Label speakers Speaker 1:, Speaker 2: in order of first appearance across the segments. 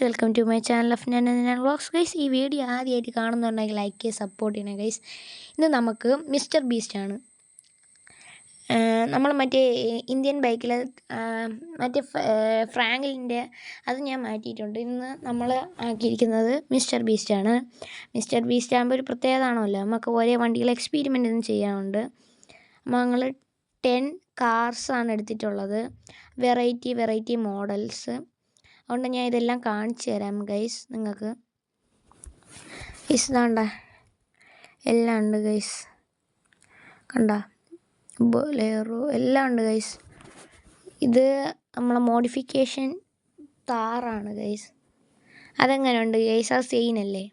Speaker 1: Welcome to my channel of ഞാൻ vlogs guys. ഈ video ആദ്യമായിട്ട് കാണുന്നുണ്ടെങ്കിൽ ലൈക്ക് ചെയ്യുക, സപ്പോർട്ട് ചെയ്യണം ഗൈസ്. ഇന്ന് നമുക്ക് മിസ്റ്റർ ബീസ്റ്റാണ്. നമ്മൾ മറ്റേ ഇന്ത്യൻ ബൈക്കിൽ മറ്റേ ഫ്രാങ്കിലിൻ്റെ അത് ഞാൻ മാറ്റിയിട്ടുണ്ട്. ഇന്ന് നമ്മൾ ആക്കിയിരിക്കുന്നത് മിസ്റ്റർ ബീസ്റ്റാണ്. മിസ്റ്റർ ബീസ്റ്റ് ആകുമ്പോൾ ഒരു പ്രത്യേകത ആണല്ലോ, നമുക്ക് ഒരേ വണ്ടികൾ എക്സ്പീരിമെൻ്റ് ഒന്നും ചെയ്യാനുണ്ട്. അപ്പോൾ ഞങ്ങൾ 10 കാർസാണ് എടുത്തിട്ടുള്ളത്, വെറൈറ്റി മോഡൽസ്. അതുകൊണ്ട് ഞാൻ ഇതെല്ലാം കാണിച്ചു തരാം ഗൈസ് നിങ്ങൾക്ക്. ഇതാണ്ട എല്ലാം ഉണ്ട് ഗൈസ്, കണ്ട ബൊലേറോ എല്ലാം ഉണ്ട് ഗൈസ്. ഇത് നമ്മളെ മോഡിഫിക്കേഷൻ താറാണ് ഗൈസ്. അതെങ്ങനെയുണ്ട് ഗൈസ്? അത് സെയിനല്ലേ?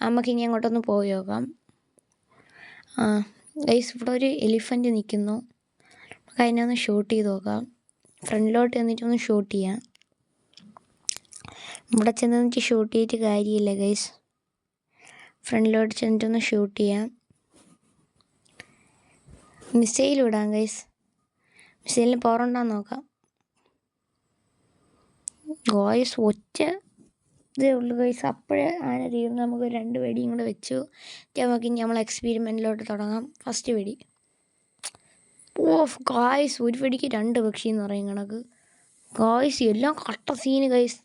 Speaker 1: നമുക്കിനി അങ്ങോട്ടൊന്ന് പോയി നോക്കാം. ഗൈസ്, ഇവിടെ ഒരു എലിഫൻറ്റ് നിൽക്കുന്നു. നമുക്ക് അതിനെ ഒന്ന് ഷൂട്ട് ചെയ്ത് നോക്കാം. ഫ്രണ്ടിലോട്ട് വന്നിട്ടൊന്ന് ഷൂട്ട് ചെയ്യാം. ഇവിടെ ചെന്നിട്ട് ഷൂട്ട് ചെയ്തിട്ട് കാര്യമില്ല ഗൈസ്, ഫ്രണ്ടിലോട്ട് ചെന്നിട്ടൊന്ന് ഷൂട്ട് ചെയ്യാം. മിസൈൽ വിടാം ഗൈസ്. മിസൈലിന് പവർ ഉണ്ടോയെന്ന് നോക്കാം. ഗോയ്സ് ഒറ്റ ഇതേ ഉള്ളൂ ഗൈസ്. അപ്പോഴേ ആന തീർന്ന് നമുക്ക് 2 വെടിയും കൂടെ വെച്ചു. നമുക്ക് ഇനി നമ്മൾ എക്സ്പെരിമെൻറ്റിലോട്ട് തുടങ്ങാം. ഫസ്റ്റ് വെടി. ഗായ്സ്, ഒരു വെടിക്ക് 2 പക്ഷി എന്ന് പറയും കണക്ക്. ഗായ്സ് എല്ലാം കട്ട സീന് ഗൈസ്.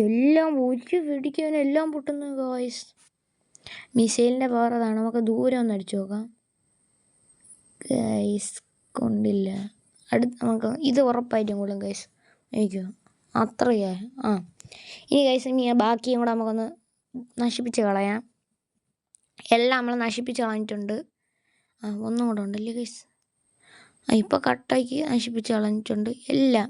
Speaker 1: എല്ലാം ഒരു വെടിക്കാൻ എല്ലാം പൊട്ടുന്നു ഗായ്സ്. മിസൈലിൻ്റെ പവർ അതാണ്. നമുക്ക് ദൂരം ഒന്ന് അടിച്ചു നോക്കാം ഗൈസ്. കൊണ്ടില്ല. നമുക്ക് ഇത് ഉറപ്പായിട്ടും കൊള്ളും ഗൈസ്. എനിക്കോ അത്രയാ. ഇനി ഗൈസ്, ഇനി ബാക്കിയും കൂടെ നമുക്കൊന്ന് നശിപ്പിച്ച് കളയാം. എല്ലാം നമ്മൾ നശിപ്പിച്ച് കളഞ്ഞിട്ടുണ്ട്. ഒന്നും കൂടെ ഉണ്ടല്ലേ ഗൈസ്. ഇപ്പോൾ കട്ടാക്കി നശിപ്പിച്ച് കളഞ്ഞിട്ടുണ്ട് എല്ലാം.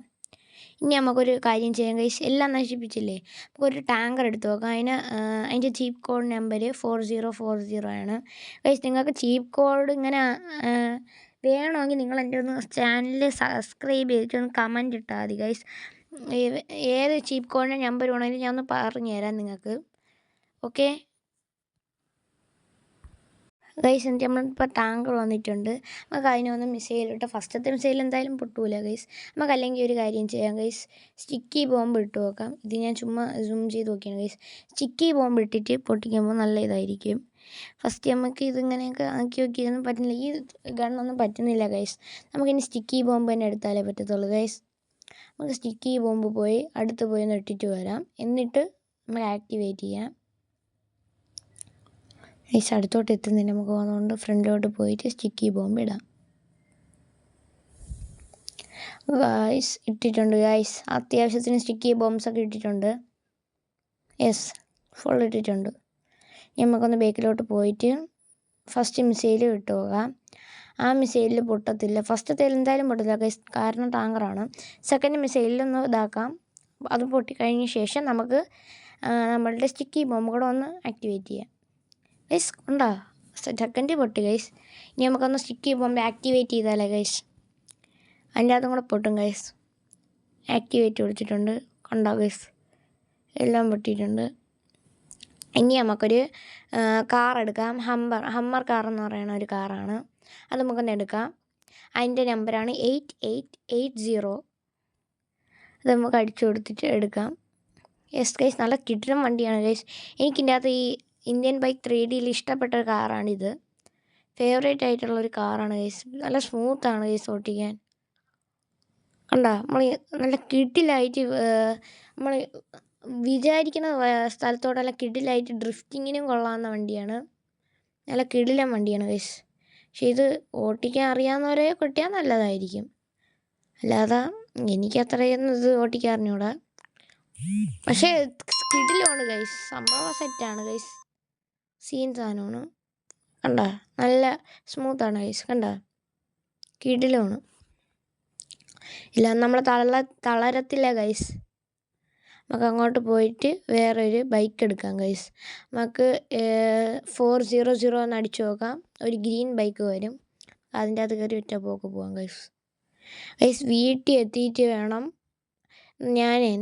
Speaker 1: ഇനി നമുക്കൊരു കാര്യം ചെയ്യാം ഗൈസ്. എല്ലാം നശിപ്പിച്ചില്ലേ, നമുക്കൊരു ടാങ്കർ എടുത്ത് നോക്കാം. അതിൻ്റെ ചീപ്പ് കോഡ് നമ്പർ 4040 ആണ് ഗൈസ്. നിങ്ങൾക്ക് ചീപ്പ് കോഡ് ഇങ്ങനെ വേണമെങ്കിൽ നിങ്ങൾ എൻ്റെ ഒന്ന് ചാനൽ സബ്സ്ക്രൈബ് ചെയ്തിട്ട് ഒന്ന് കമൻറ്റ് ഇട്ടാൽ മതി ഗൈസ്. ഏത് ചീപ്പ് കോഡിൻ്റെ നമ്പർ വേണമെങ്കിലും ഞാൻ ഒന്ന് പറഞ്ഞു തരാം നിങ്ങൾക്ക്. ഓക്കെ ഗൈസ്, എന്നിട്ട് നമ്മളിപ്പോൾ ടാങ്കർ വന്നിട്ടുണ്ട്. നമുക്ക് അതിനൊന്ന് മിസൈലിട്ട് ഫസ്റ്റത്തെ മിസൈൽ എന്തായാലും പൊട്ടൂല ഗൈസ്. നമുക്ക് അല്ലെങ്കിൽ ഒരു കാര്യം ചെയ്യാം ഗൈസ്, സ്റ്റിക്കി ബോംബ് ഇട്ട് നോക്കാം. ഇത് ഞാൻ ചുമ്മാ സൂം ചെയ്ത് നോക്കിയാണ് ഗൈസ്. സ്റ്റിക്കി ബോംബ് ഇട്ടിട്ട് പൊട്ടിക്കുമ്പോൾ നല്ല ഇതായിരിക്കും. ഫസ്റ്റ് നമുക്ക് ഇതിങ്ങനെയൊക്കെ ആക്കി നോക്കിയൊന്നും പറ്റുന്നില്ല. ഈ ഗണ്ണൊന്നും പറ്റുന്നില്ല ഗൈസ്. നമുക്കിനി സ്റ്റിക്കി ബോംബ് തന്നെ എടുത്താലേ പറ്റത്തുള്ളൂ ഗൈസ്. നമുക്ക് സ്റ്റിക്കി ബോംബ് പോയി അടുത്ത് പോയി ഒന്ന് ഇട്ടിട്ട് വരാം. എന്നിട്ട് നമുക്ക് ആക്ടിവേറ്റ് ചെയ്യാം ഗൈസ്. അടുത്തോട്ട് എത്തുന്നില്ല നമുക്ക്, അതുകൊണ്ട് ഫ്രണ്ടിലോട്ട് പോയിട്ട് സ്റ്റിക്കി ബോംബ് ഇടാം ഗൈസ്. ഇട്ടിട്ടുണ്ട് ഗൈസ്. അത്യാവശ്യത്തിന് സ്റ്റിക്കി ബോംബ്സൊക്കെ ഇട്ടിട്ടുണ്ട്. യെസ്, ഫുൾ ഇട്ടിട്ടുണ്ട്. നമുക്കൊന്ന് ബേക്കിലോട്ട് പോയിട്ട് ഫസ്റ്റ് മിസൈൽ ഇട്ട് പോകാം. ആ മിസൈലിൽ പൊട്ടത്തില്ല. ഫസ്റ്റത്തേൽ എന്തായാലും പൊട്ടത്തില്ല ഗൈസ്, കാരണം ടാങ്കറാണ്. സെക്കൻഡ് മിസൈലിലൊന്ന് ഇതാക്കാം. അത് പൊട്ടിക്കഴിഞ്ഞ ശേഷം നമുക്ക് നമ്മളുടെ സ്റ്റിക്കി ബോംബ് കൂടെ ഒന്ന് ആക്ടിവേറ്റ് ചെയ്യാം ഗൈസ്. ഉണ്ടോ? സെക്കൻഡ് പൊട്ടി ഗൈസ്. ഇനി നമുക്കൊന്ന് സ്റ്റിക്കി ബോംബ് ആക്ടിവേറ്റ് ചെയ്താലേ ഗൈസ്. അതിൻ്റെ അതും കൂടെ പൊട്ടും ഗൈസ്. ആക്ടിവേറ്റ് കൊടുത്തിട്ടുണ്ട്, കണ്ടോ ഗൈസ്, എല്ലാം പൊട്ടിയിട്ടുണ്ട്. ഇനി നമുക്കൊരു കാർ എടുക്കാം. ഹമ്മർ കാർ എന്ന് പറയുന്ന ഒരു കാറാണ്. അത് നമുക്കൊന്ന് എടുക്കാം. അതിൻ്റെ നമ്പറാണ് 8880. അത് നമുക്ക് അടിച്ചു കൊടുത്തിട്ട് എടുക്കാം. യെസ് ഗൈസ്, നല്ല കിടിലൻ വണ്ടിയാണ് ഗൈസ്. എനിക്കിൻ്റെ അകത്ത് ഈ ഇന്ത്യൻ ബൈക്ക് 3Dയിൽ ഇഷ്ടപ്പെട്ട ഒരു കാറാണിത്. ഫേവറേറ്റ് ആയിട്ടുള്ളൊരു കാറാണ് ഗൈസ്. നല്ല സ്മൂത്താണ് ഗൈസ് ഓട്ടിക്കാൻ. കണ്ടോ, നമ്മൾ നല്ല കിടിലായിട്ട് നമ്മൾ വിചാരിക്കുന്ന സ്ഥലത്തോടെല്ലാം കിടിലായിട്ട് ഡ്രിഫ്റ്റിങ്ങിനും കൊള്ളാവുന്ന വണ്ടിയാണ്. നല്ല കിടിലൻ വണ്ടിയാണ് ഗൈസ്. പക്ഷേ ഇത് ഓട്ടിക്കാൻ അറിയാവുന്നവരെ കിട്ടിയാൽ നല്ലതായിരിക്കും. അല്ലാതെ എനിക്ക് അത്രയൊന്നും ഇത് ഓട്ടിക്കാൻ അറിഞ്ഞൂടാ. പക്ഷേ കിടിലുമാണ് ഗൈസ്, സംഭവം സെറ്റാണ് ഗൈസ്. സീൻ സാധനമാണ്. കണ്ട നല്ല സ്മൂത്താണ് ഗൈസ്. കണ്ട കിടിലുമാണ്. ഇല്ല നമ്മൾ തളരത്തില്ല ഗൈസ്. നമുക്ക് അങ്ങോട്ട് പോയിട്ട് വേറൊരു ബൈക്ക് എടുക്കാം ഗൈസ്. നമുക്ക് 400 എന്ന് അടിച്ചു നോക്കാം. ഒരു ഗ്രീൻ ബൈക്ക് വരും, അതിൻ്റെ അകത്ത് കയറി ഒറ്റ പോക്ക് പോകാം ഗൈസ്. വീട്ടിൽ എത്തിയിട്ട് വേണം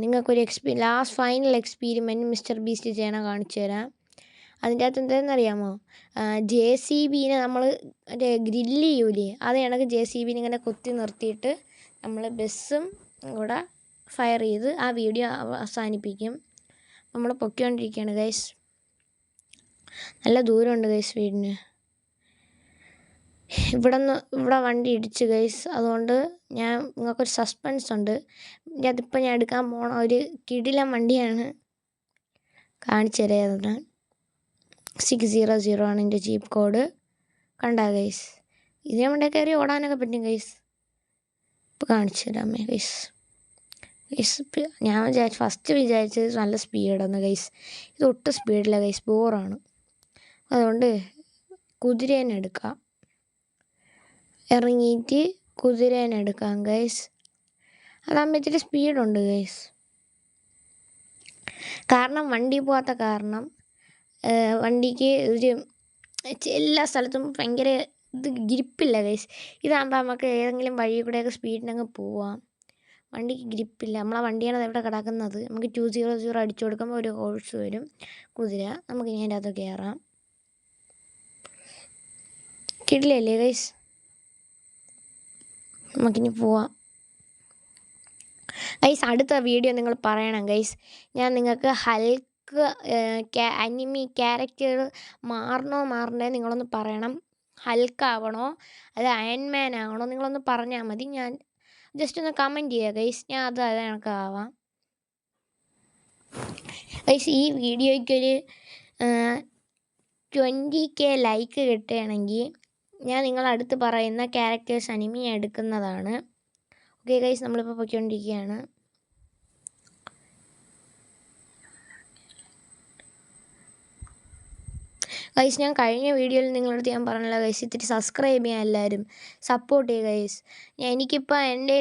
Speaker 1: നിങ്ങൾക്കൊരു last final experiment mister beast ചെയ്യണം കാണിച്ചു തരാം. അതിൻ്റെ അകത്ത് എന്താണെന്നറിയാമോ, JCB നമ്മൾ മറ്റേ ഗ്രില്ല് ചെയ്യൂലേ, അത് കണക്ക് JCB ഇങ്ങനെ കുത്തി നിർത്തിയിട്ട് നമ്മൾ ബസ്സും കൂടെ ഫയർ ചെയ്ത് ആ വീഡിയോ അവസാനിപ്പിക്കും. നമ്മൾ പൊക്കിക്കൊണ്ടിരിക്കുകയാണ് ഗൈസ്. നല്ല ദൂരമുണ്ട് ഗൈസ് വീടിന്. ഇവിടെ വണ്ടി ഇടിച്ച് ഗൈസ്. അതുകൊണ്ട് നിങ്ങൾക്കൊരു സസ്പെൻസ് ഉണ്ട്. അതിപ്പോൾ ഞാൻ എടുക്കാൻ പോണ ഒരു കിടിലൻ വണ്ടിയാണ്. കാണിച്ചു തരാം. 600 ആണ് എൻ്റെ ജീപ്പ് കോഡ്. കണ്ടാ ഗൈസ്? ഇതിനെ വണ്ടി കയറി ഓടാനൊക്കെ പറ്റും ഗൈസ്. ഇപ്പോൾ കാണിച്ചു തരാമേ ഗൈസ്. ഞാൻ ഫസ്റ്റ് വിചാരിച്ചത് നല്ല സ്പീഡാണ് ഗൈസ്. ഇത് ഒട്ടും സ്പീഡില്ല ഗൈസ്, ബോറാണ്. അതുകൊണ്ട് കുതിരേനെ എടുക്കാം. ഇറങ്ങിയിട്ട് കുതിരേനെ എടുക്കാം ഗൈസ്. അതാകുമ്പോൾ ഇത്തിരി സ്പീഡുണ്ട് ഗൈസ്. കാരണം വണ്ടി പോകാത്ത കാരണം വണ്ടിക്ക് എല്ലാ സ്ഥലത്തും ഭയങ്കര ഗ്രിപ്പില്ല ഗൈസ്. ഇതാകുമ്പോൾ നമുക്ക് ഏതെങ്കിലും വഴി കൂടെയൊക്കെ സ്പീഡിനങ്ങ് പോവാം. വണ്ടിക്ക് ഗ്രിപ്പില്ല. നമ്മളെ വണ്ടിയാണ് എവിടെ കിടക്കുന്നത്. നമുക്ക് 200 അടിച്ചു കൊടുക്കുമ്പോൾ ഒരു ഹോഴ്സ് വരും, കുതിര. നമുക്ക് ഇനി അതിൻ്റെ അകത്ത് കയറാം. കിടിലല്ലേ ഗൈസ്? നമുക്കിനി പോവാം ഗൈസ്. അടുത്ത വീഡിയോ നിങ്ങൾ പറയണം ഗൈസ്. ഞാൻ നിങ്ങൾക്ക് ഹൽക്ക് അനിമി ക്യാരക്ടർ മാറണ്ടേ നിങ്ങളൊന്ന് പറയണം. ഹൽക്കാവണോ അത് അയൺമാൻ ആവണോ നിങ്ങളൊന്ന് പറഞ്ഞാൽ മതി. ഞാൻ ജസ്റ്റ് ഒന്ന് കമൻറ്റ് ചെയ്യുക ഗൈസ്. ഞാൻ അത് കണക്കാവാം ഗൈസ്. ഈ വീഡിയോയ്ക്കൊരു 20K ലൈക്ക് കിട്ടുകയാണെങ്കിൽ ഞാൻ നിങ്ങളടുത്ത് പറയുന്ന ക്യാരക്ടേഴ്സ് അനിമി എടുക്കുന്നതാണ്. ഓക്കെ ഗൈസ്, നമ്മളിപ്പോൾ പൊയ്ക്കൊണ്ടിരിക്കുകയാണ്. ഗൈസ്, ഞാൻ കഴിഞ്ഞ വീഡിയോയിൽ നിങ്ങളടുത്ത് ഞാൻ പറഞ്ഞില്ല ഗൈസ്, ഇത്തിരി സബ്സ്ക്രൈബ് ചെയ്യാൻ എല്ലാവരും സപ്പോർട്ട് ചെയ്യുക ഗൈസ്. എനിക്കിപ്പോൾ എൻ്റെ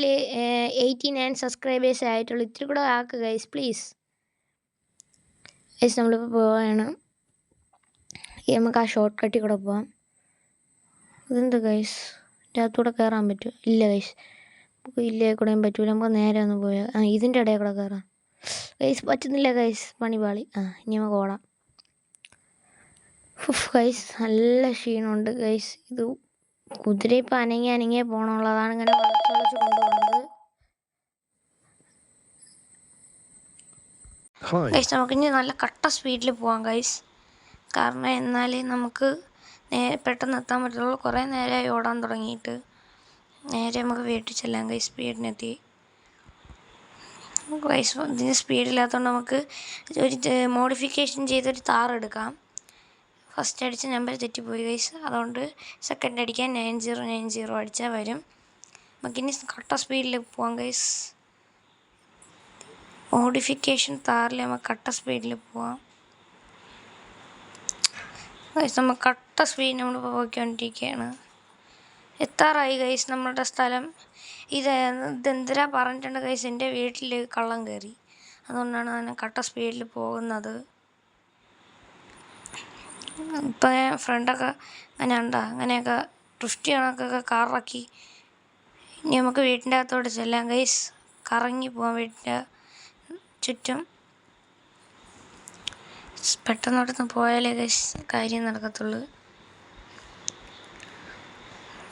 Speaker 1: 89 സബ്സ്ക്രൈബേഴ്സ് ആയിട്ടുള്ളൂ. ഇത്തിരി കൂടെ ആക്കുക ഗൈസ് പ്ലീസ്. ഗൈസ്, നമ്മളിപ്പോൾ പോവുകയാണ്. നമുക്ക് ആ ഷോർട്ട് കട്ടിൽ കൂടെ പോവാം. ഇതെന്ത് ഗൈസ്? ഇതിൻ്റെ അകത്തൂടെ കയറാൻ പറ്റുമോ? ഇല്ല ഗൈസ്, ഇല്ലേ കൂടെയും പറ്റൂല. നമുക്ക് നേരെ ഒന്ന് പോയാൽ ഇതിൻ്റെ ഇടയിൽ കൂടെ കയറാം ഗൈസ്. പറ്റുന്നില്ല ഗൈസ്, പണിപാളി. ഇനി നമുക്ക് ഓടാം. ഗൈസ്, നല്ല ക്ഷീണമുണ്ട് ഗൈസ്. ഇത് കുതിര ഇപ്പം അനങ്ങിയേ പോകണുള്ളതാണ്. ഇങ്ങനെ വളച്ച് കൊണ്ടുപോകുന്നത് ഗൈസ്. നമുക്കിനി നല്ല കട്ട സ്പീഡിൽ പോവാം ഗൈസ്. കാരണം എന്നാലേ നമുക്ക് പെട്ടെന്ന് എത്താൻ പറ്റുള്ളൂ. കുറേ നേരമായി ഓടാൻ തുടങ്ങിയിട്ട്. നേരെ നമുക്ക് വീട്ടിൽ ചെല്ലാം ഗൈസ്, സ്പീഡിനെത്തി ഗൈസ്. ഇതിന് സ്പീഡില്ലാത്തതുകൊണ്ട് നമുക്ക് ഒരു മോഡിഫിക്കേഷൻ ചെയ്തൊരു താർ എടുക്കാം. ഫസ്റ്റ് അടിച്ച നമ്പർ തെറ്റിപ്പോയി ഗൈസ്. അതുകൊണ്ട് സെക്കൻഡ് അടിക്കാൻ 9090 അടിച്ചാൽ വരും. നമുക്കിനി കട്ട സ്പീഡിൽ പോവാം ഗൈസ്. മോഡിഫിക്കേഷൻ താറിൽ നമുക്ക് കട്ട സ്പീഡിൽ പോവാം ഗൈസ്. നമ്മൾ കട്ട സ്പീഡ് നമ്മളിപ്പോൾ പോയിക്കൊണ്ടിരിക്കുകയാണ്. എത്താറായി ഗൈസ് നമ്മളുടെ സ്ഥലം. ഇതെന്തിനാ പറഞ്ഞിട്ടുണ്ട് ഗൈസ്, എൻ്റെ വീട്ടിൽ കള്ളം കയറി. അതുകൊണ്ടാണ് ഞാൻ കട്ട സ്പീഡിൽ പോകുന്നത്. ഇപ്പം ഞാൻ ഫ്രണ്ടൊക്കെ അങ്ങനെയൊക്കെ ഡ്രിഫ്റ്റ് കണക്കൊക്കെ കാറിറക്കി. ഇനി നമുക്ക് വീട്ടിൻ്റെ അകത്തോട്ട് ചെല്ലാം ഗൈസ്. കറങ്ങി പോവാം വീട്ടിൻ്റെ ചുറ്റും. പെട്ടെന്നോട്ടൊന്ന് പോയാലേ ഗൈസ് കാര്യം നടക്കത്തുള്ളൂ.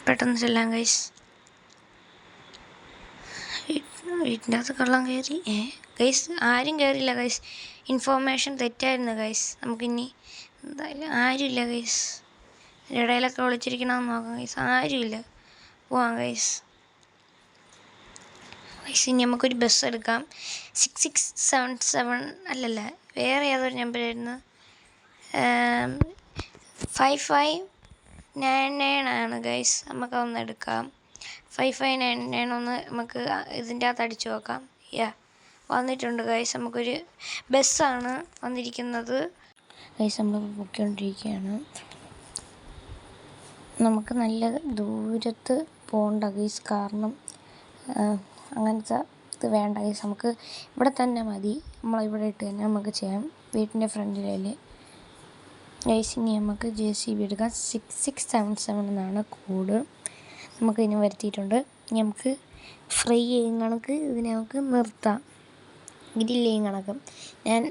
Speaker 1: പെട്ടെന്ന് ചെല്ലാം ഗൈസ്. വീട്ടിൻ്റെ അകത്ത് കള്ളം കയറി. ഗൈസ്, ആരും കയറിയില്ല ഗൈസ്. ഇൻഫോർമേഷൻ തെറ്റായിരുന്നു ഗൈസ്. നമുക്കിനി എന്തായാലും ആരുമില്ല ഗൈസ്. ഇടയിലൊക്കെ വിളിച്ചിരിക്കണമെന്ന് നോക്കാം ഗൈസ്. ആരുമില്ല. പോവാം ഗൈസ്. ഗൈസ്, ഇനി നമുക്കൊരു ബസ് എടുക്കാം. 6677 അല്ലല്ല, വേറെ ഏതൊരു നമ്പറായിരുന്നു. 5599 ആണ് ഗൈസ്. നമുക്കതൊന്ന് എടുക്കാം. 5599 ഒന്ന് നമുക്ക് ഇതിൻ്റെ അകത്ത് അടിച്ചു നോക്കാം. വന്നിട്ടുണ്ട് ഗൈസ്. നമുക്കൊരു ബസ്സാണ് വന്നിരിക്കുന്നത് ഗൈസ്. നമ്മൾ പൊയ്ക്കൊണ്ടിരിക്കുകയാണ്. നമുക്ക് നല്ല ദൂരത്ത് പോകണ്ട ഗൈസ്. കാരണം അങ്ങനത്തെ ഇത് വേണ്ട ഗൈസ്. നമുക്ക് ഇവിടെ തന്നെ മതി. നമ്മളിവിടെ ഇട്ട് തന്നെ നമുക്ക് ചെയ്യാം, വീട്ടിൻ്റെ ഫ്രണ്ടിലല്ലേ ഗൈസ്. ഇനി നമുക്ക് JCB എടുക്കാം. 6677 എന്നാണ് കോഡ്. നമുക്ക് ഇനി വരുത്തിയിട്ടുണ്ട്. ഇനി നമുക്ക് ഫ്രൈ ചെയ്യും കണക്ക് ഇതിനെ നമുക്ക് നിർത്താം. ഗ്രില്ല് ചെയ്യും കണക്ക്. ഞാൻ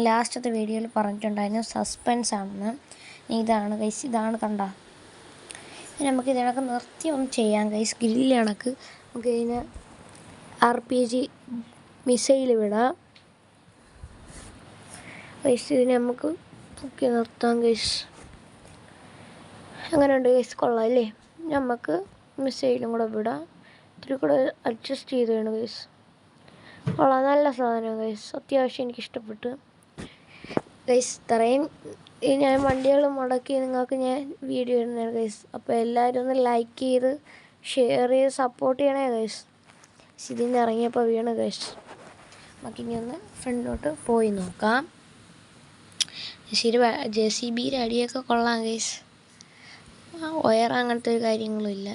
Speaker 1: ലാസ്റ്റത്തെ വീഡിയോയിൽ പറഞ്ഞിട്ടുണ്ടായിരുന്നു സസ്പെൻസ് ആണെന്ന്. ഇതാണ് ഗൈസ്, ഇതാണ് കണ്ട. നമുക്ക് ഇതിനൊക്കെ നിർത്തി ഒന്ന് ചെയ്യാം ഗൈസ്. ഗ്രില്ല് കണക്ക് നമുക്ക് ഇതിന് RPG മിസൈൽ വിടാം ഗൈസ്. ഇതിനെ നമുക്ക് പൊക്കി നിർത്താം ഗൈസ്. അങ്ങനെയുണ്ട് ഗൈസ്, കൊള്ളാം അല്ലേ? നമുക്ക് മിസൈലും കൂടെ വിടാം. ഇത്തിരി കൂടെ അഡ്ജസ്റ്റ് ചെയ്ത് വേണം ഗൈസ്. കൊള്ളാം, നല്ല സാധനം ഗൈസ്. അത്യാവശ്യം എനിക്കിഷ്ടപ്പെട്ടു ഗൈസ്. ഇത്രയും ഞാൻ വണ്ടികൾ മുടക്കി നിങ്ങൾക്ക് ഞാൻ വീഡിയോ ഇടുന്നതാണ് ഗൈസ്. അപ്പോൾ എല്ലാവരും ഒന്ന് ലൈക്ക് ചെയ്ത് ഷെയർ ചെയ്ത് സപ്പോർട്ട് ചെയ്യണേ ഗൈസ്. ഇതിൽ നിന്ന് ഇറങ്ങിയപ്പോൾ വീണ് ഗൈസ്. നമുക്കിനി ഒന്ന് ഫ്രണ്ടിലോട്ട് പോയി നോക്കാം. JCBയുടെ അടിയൊക്കെ കൊള്ളാം ഗൈസ്. വയർ അങ്ങനത്തെ ഒരു കാര്യങ്ങളും ഇല്ല.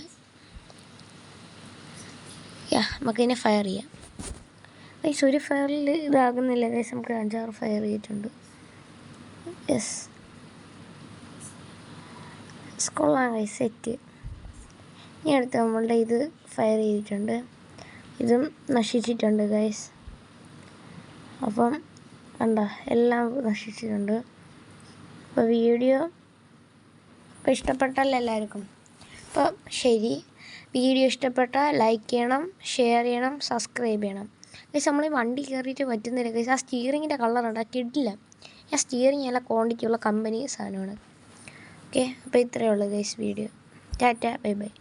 Speaker 1: നമുക്കിതിനെ ഫയർ ചെയ്യാം ഗൈസ്. ഒരു ഫയറിൽ ഇതാകുന്നില്ല ഗൈസ്. നമുക്ക് 5-6 ഫയർ ചെയ്തിട്ടുണ്ട്. യെസ്, കൊള്ളാം ഗൈസ്, സെറ്റ്. ഇനി അടുത്ത് നമ്മളുടെ ഇത് ഫയർ ചെയ്തിട്ടുണ്ട്. ഇതും നശിച്ചിട്ടുണ്ട് ഗൈസ്. അപ്പം കണ്ട, എല്ലാം നശിച്ചിട്ടുണ്ട്. അപ്പോൾ വീഡിയോ ഇഷ്ടപ്പെട്ടാൽ എല്ലാവർക്കും അപ്പോൾ ശരി. വീഡിയോ ഇഷ്ടപ്പെട്ടാൽ ലൈക്ക് ചെയ്യണം, ഷെയർ ചെയ്യണം, സബ്സ്ക്രൈബ് ചെയ്യണം ഗൈസ്. നമ്മൾ ഈ വണ്ടി കയറിയിട്ട് പറ്റുന്നില്ല ഗൈസ്. ആ സ്റ്റിയറിങ്ങിൻ്റെ കളറുണ്ട്, ആ കിടില്ല. ആ സ്റ്റിയറിങ് നല്ല ക്വാണ്ടിറ്റിയുള്ള കമ്പനി സാധനമാണ്. ഓക്കെ, അപ്പോൾ ഇത്രയേ ഉള്ളൂ guys video. Tata, bye bye.